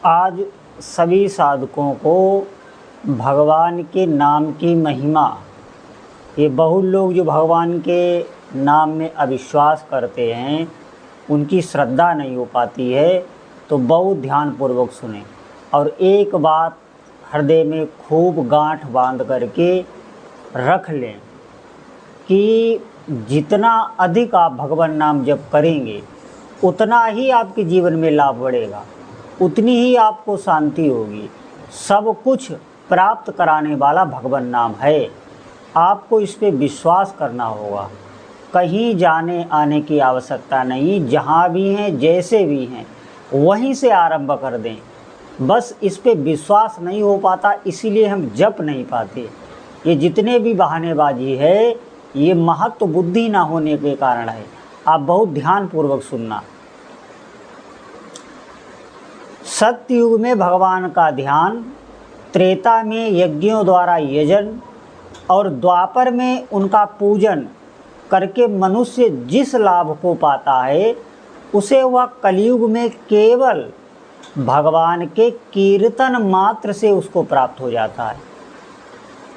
आज सभी साधकों को भगवान के नाम की महिमा, ये बहुत लोग जो भगवान के नाम में अविश्वास करते हैं, उनकी श्रद्धा नहीं हो पाती है, तो बहुत ध्यानपूर्वक सुने और एक बात हृदय में खूब गांठ बांध करके रख लें कि जितना अधिक आप भगवान नाम जप करेंगे उतना ही आपके जीवन में लाभ बढ़ेगा, उतनी ही आपको शांति होगी। सब कुछ प्राप्त कराने वाला भगवान नाम है। आपको इस पे विश्वास करना होगा। कहीं जाने आने की आवश्यकता नहीं, जहाँ भी हैं जैसे भी हैं वहीं से आरंभ कर दें। बस इस पे विश्वास नहीं हो पाता, इसीलिए हम जप नहीं पाते। ये जितने भी बहानेबाजी है, ये महत्व बुद्धि ना होने के कारण है। आप बहुत ध्यानपूर्वक सुनना। सतयुग में भगवान का ध्यान, त्रेता में यज्ञों द्वारा यजन और द्वापर में उनका पूजन करके मनुष्य जिस लाभ को पाता है, उसे वह कलयुग में केवल भगवान के कीर्तन मात्र से उसको प्राप्त हो जाता है।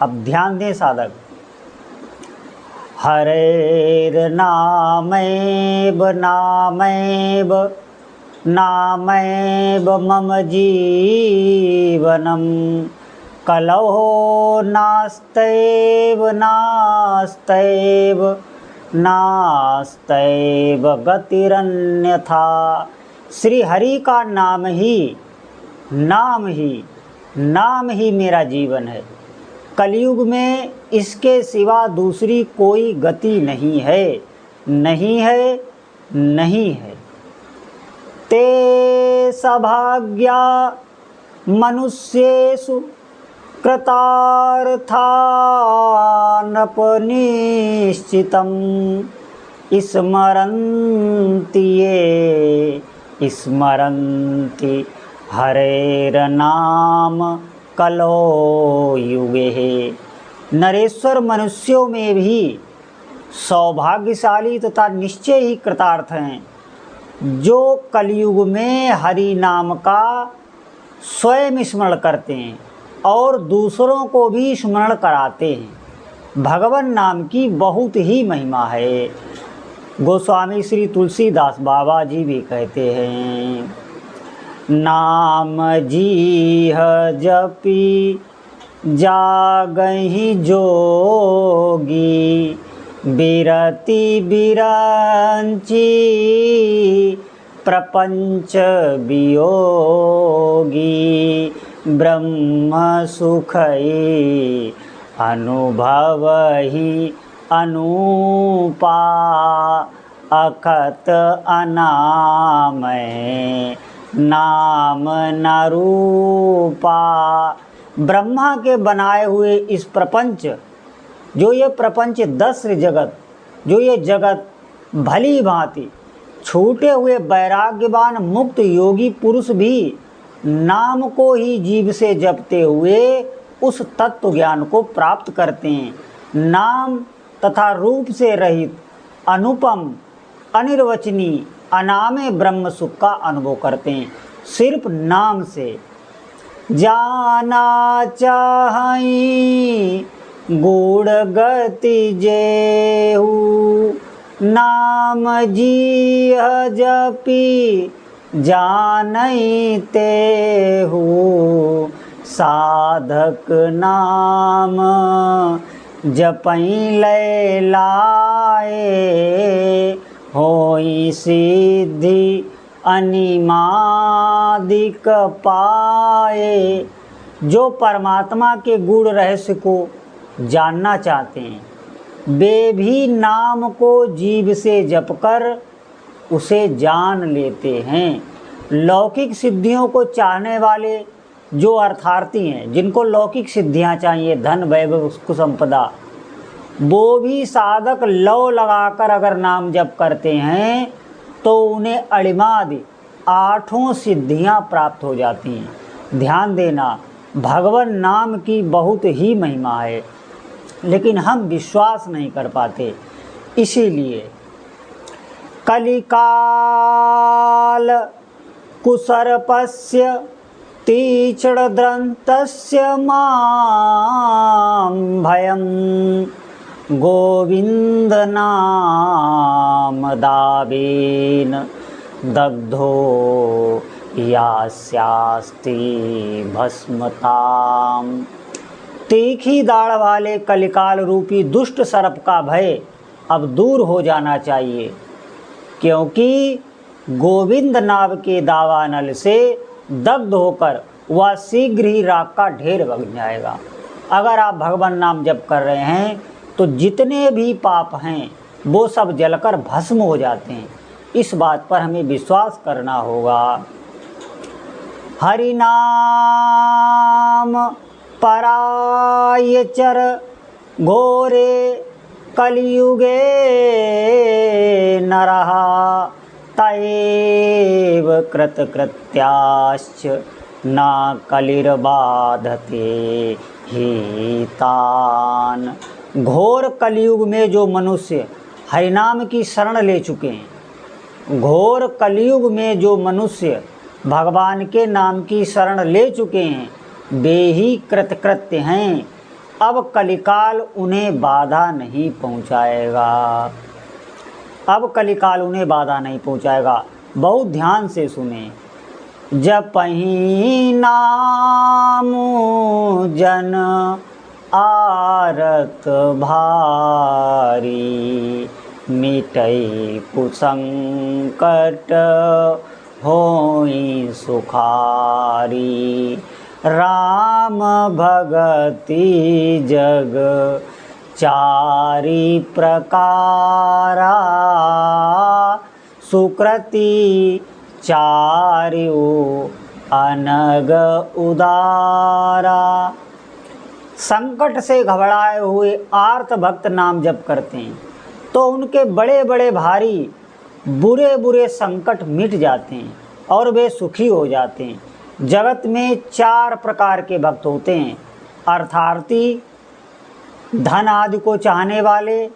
अब ध्यान दें साधक। हरेर नामैव नामैव नामैव मम जीवनम कलहो नास्तैव नास्तैव नास्तैव गतिरन्यथा। श्री हरि का नाम ही मेरा जीवन है। कलयुग में इसके सिवा दूसरी कोई गति नहीं है, नहीं है, नहीं है। ते सभाग्या मनुष्येषु कृतार्थानपनिश्चितं स्मरन्ति ये स्मरन्ति हरेर्नाम कलो युगे। नरेश्वर मनुष्यों में भी सौभाग्यशाली तथा निश्चय ही कृतार्थ हैं जो कलयुग में हरि नाम का स्वयं स्मरण करते हैं और दूसरों को भी स्मरण कराते हैं। भगवान नाम की बहुत ही महिमा है। गोस्वामी श्री तुलसीदास बाबा जी भी कहते हैं, नाम जीह जपी जागहि जोगी बिरति बिरंची प्रपंच वियोगी ब्रह्म सुखई अनुभवहि अनुपा अखत अनामय नाम न रूपा। ब्रह्मा के बनाए हुए इस प्रपंच, जो ये प्रपंच दस्र जगत, जो ये जगत भली भांति छूटे हुए वैराग्यवान मुक्त योगी पुरुष भी नाम को ही जीव से जपते हुए उस तत्व ज्ञान को प्राप्त करते हैं। नाम तथा रूप से रहित अनुपम अनिर्वचनीय अनामे ब्रह्म सुख का अनुभव करते हैं सिर्फ नाम से। जाना चाहि गुण गति जेहू नाम जीह जपी जानई तेहू साधक नाम जपई ले लाए होई सिद्धि अनिमादिक पाए। जो परमात्मा के गुण रहस्य को जानना चाहते हैं, वे भी नाम को जीव से जपकर उसे जान लेते हैं। लौकिक सिद्धियों को चाहने वाले जो अर्थार्थी हैं, जिनको लौकिक सिद्धियां चाहिए, धन वैभव कुसंपदा, वो भी साधक लौ लगाकर अगर नाम जप करते हैं तो उन्हें अणिमादि आठों सिद्धियां प्राप्त हो जाती हैं। ध्यान देना, भगवान नाम की बहुत ही महिमा है, लेकिन हम विश्वास नहीं कर पाते। इसीलिए कलिकाल कुसर्पस्य तीक्ष्णदन्तस्य मां भयं गोविन्दनामदावेन दग्धो यास्यास्ति भस्मताम्। तीखी दाढ़ वाले कलिकाल रूपी दुष्ट सर्प का भय अब दूर हो जाना चाहिए, क्योंकि गोविंद नाम के दावानल से दग्ध होकर वह शीघ्र ही राख का ढेर बन जाएगा। अगर आप भगवान नाम जप कर रहे हैं तो जितने भी पाप हैं वो सब जलकर भस्म हो जाते हैं। इस बात पर हमें विश्वास करना होगा। हरि नाम परायचर घोरे कलियुगे नरः तएव कृतकृत्याश्च न कलिर्बाधते हितान्। घोर कलियुग में जो मनुष्य हरिनाम की शरण ले चुके हैं, घोर कलियुग में जो मनुष्य भगवान के नाम की शरण ले चुके हैं, वे ही कृतकृत्य हैं। अब कलिकाल उन्हें बाधा नहीं पहुंचाएगा। अब कलिकाल उन्हें बाधा नहीं पहुंचाएगा। बहुत ध्यान से सुने। जपहि नाम जन आरत भारी, मिटै कुसंकट होई सुखारी। राम भगति जग चारि प्रकारा, सुकृति चारियो अनग उदारा। संकट से घबराए हुए आर्त भक्त नाम जप करते हैं तो उनके बड़े बड़े भारी बुरे बुरे संकट मिट जाते हैं और वे सुखी हो जाते हैं। जगत में 4 प्रकार के भक्त होते हैं। अर्थार्थी, धन आदि को चाहने वाले,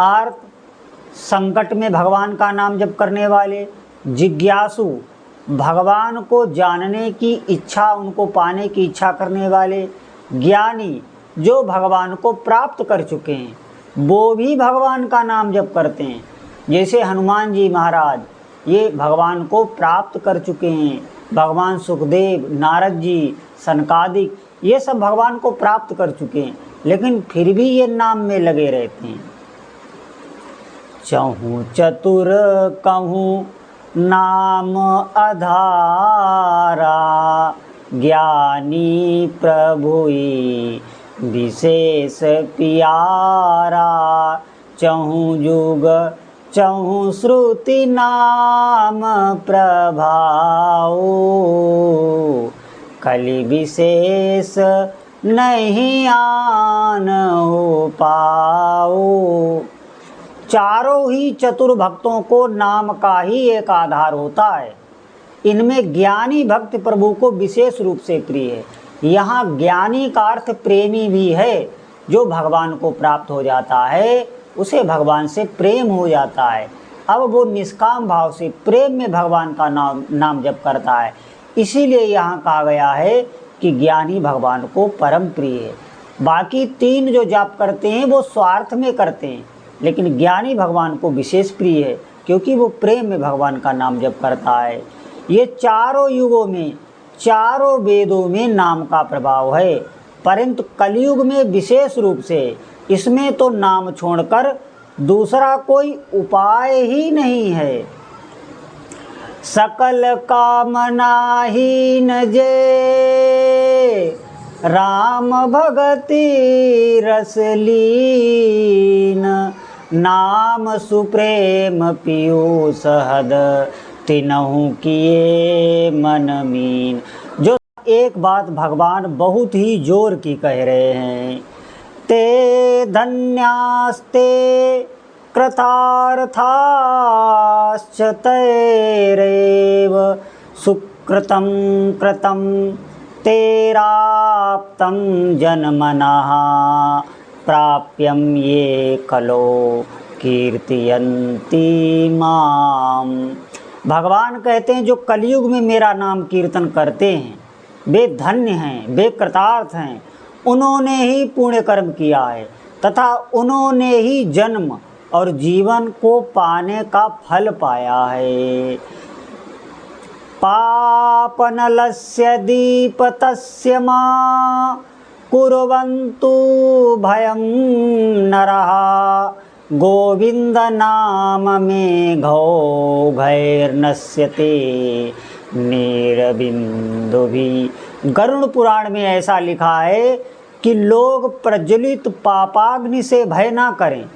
आर्त, संकट में भगवान का नाम जप करने वाले, जिज्ञासु, भगवान को जानने की इच्छा, उनको पाने की इच्छा करने वाले, ज्ञानी, जो भगवान को प्राप्त कर चुके हैं, वो भी भगवान का नाम जप करते हैं। जैसे हनुमान जी महाराज, ये भगवान को प्राप्त कर चुके हैं। भगवान सुखदेव, नारद जी, सनकादिक, ये सब भगवान को प्राप्त कर चुके हैं, लेकिन फिर भी ये नाम में लगे रहते हैं। चहु चतुर कहूँ नाम आधारा, ज्ञानी प्रभुई विशेष प्यारा। चहु युग चहु श्रुति नाम प्रभाओ, कलि विशेष नहीं आन हो पाओ। चारों ही चतुर भक्तों को नाम का ही एक आधार होता है। इनमें ज्ञानी भक्त प्रभु को विशेष रूप से प्रिय है। यहाँ ज्ञानी का अर्थ प्रेमी भी है। जो भगवान को प्राप्त हो जाता है उसे भगवान से प्रेम हो जाता है। अब वो निष्काम भाव से प्रेम में भगवान का नाम जप करता है। इसीलिए यहाँ कहा गया है कि ज्ञानी भगवान को परम प्रिय है। बाकी 3 जो जाप करते हैं वो स्वार्थ में करते हैं, लेकिन ज्ञानी भगवान को विशेष प्रिय है क्योंकि वो प्रेम में भगवान का नाम जप करता है। ये चारों युगों में, चारों वेदों में नाम का प्रभाव है, परंतु कलयुग में विशेष रूप से इसमें तो नाम छोड़कर दूसरा कोई उपाय ही नहीं है। सकल कामनाहीन जे राम भगति रसलीन, नाम सुप्रेम पीयूष हद तिनहु किए मन मीन। जो एक बात भगवान बहुत ही जोर की कह रहे हैं, ते धन्यास्ते कृतार्थाश्च तैरेव सुकृतं कृतं तेराप्तं जन्मनः प्राप्यं ये कलो कीर्तयन्ति माम। भगवान कहते हैं जो कलयुग में मेरा नाम कीर्तन करते हैं वे धन्य हैं, वे कृतार्थ हैं। उन्होंने ही पुण्य कर्म किया है तथा उन्होंने ही जन्म और जीवन को पाने का फल पाया है। पापनलस्य दीपतस्य मा कुर्वन्तु भयं नरः गोविंद नाम में घैर्नश्यते नीरबिंदु भी। गरुड़ पुराण में ऐसा लिखा है कि लोग प्रज्वलित पापाग्नि से भय ना करें,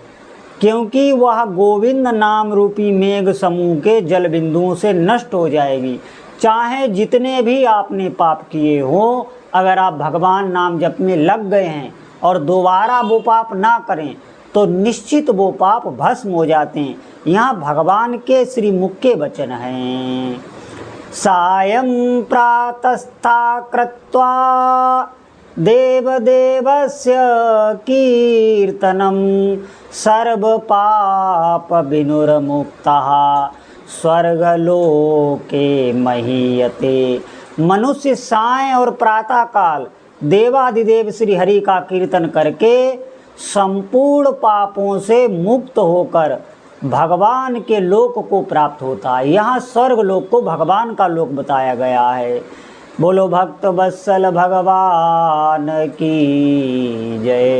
क्योंकि वह गोविंद नाम रूपी मेघ समूह के जल बिंदुओं से नष्ट हो जाएगी। चाहे जितने भी आपने पाप किए हों, अगर आप भगवान नाम जप में लग गए हैं और दोबारा वो पाप ना करें तो निश्चित वो पाप भस्म हो जाते हैं। यहाँ भगवान के श्री मुख के वचन हैं। सायं प्रातस्था कृत्वा देवदेवस्य कीर्तनं सर्वपाप विनुर्मुक्तः स्वर्गलोके महीयते। मनुष्य सायं और प्रातः काल देवादिदेव श्री हरि का कीर्तन करके संपूर्ण पापों से मुक्त होकर भगवान के लोक को प्राप्त होता है। यहाँ स्वर्ग लोक को भगवान का लोक बताया गया है। बोलो भक्त वत्सल भगवान की जय।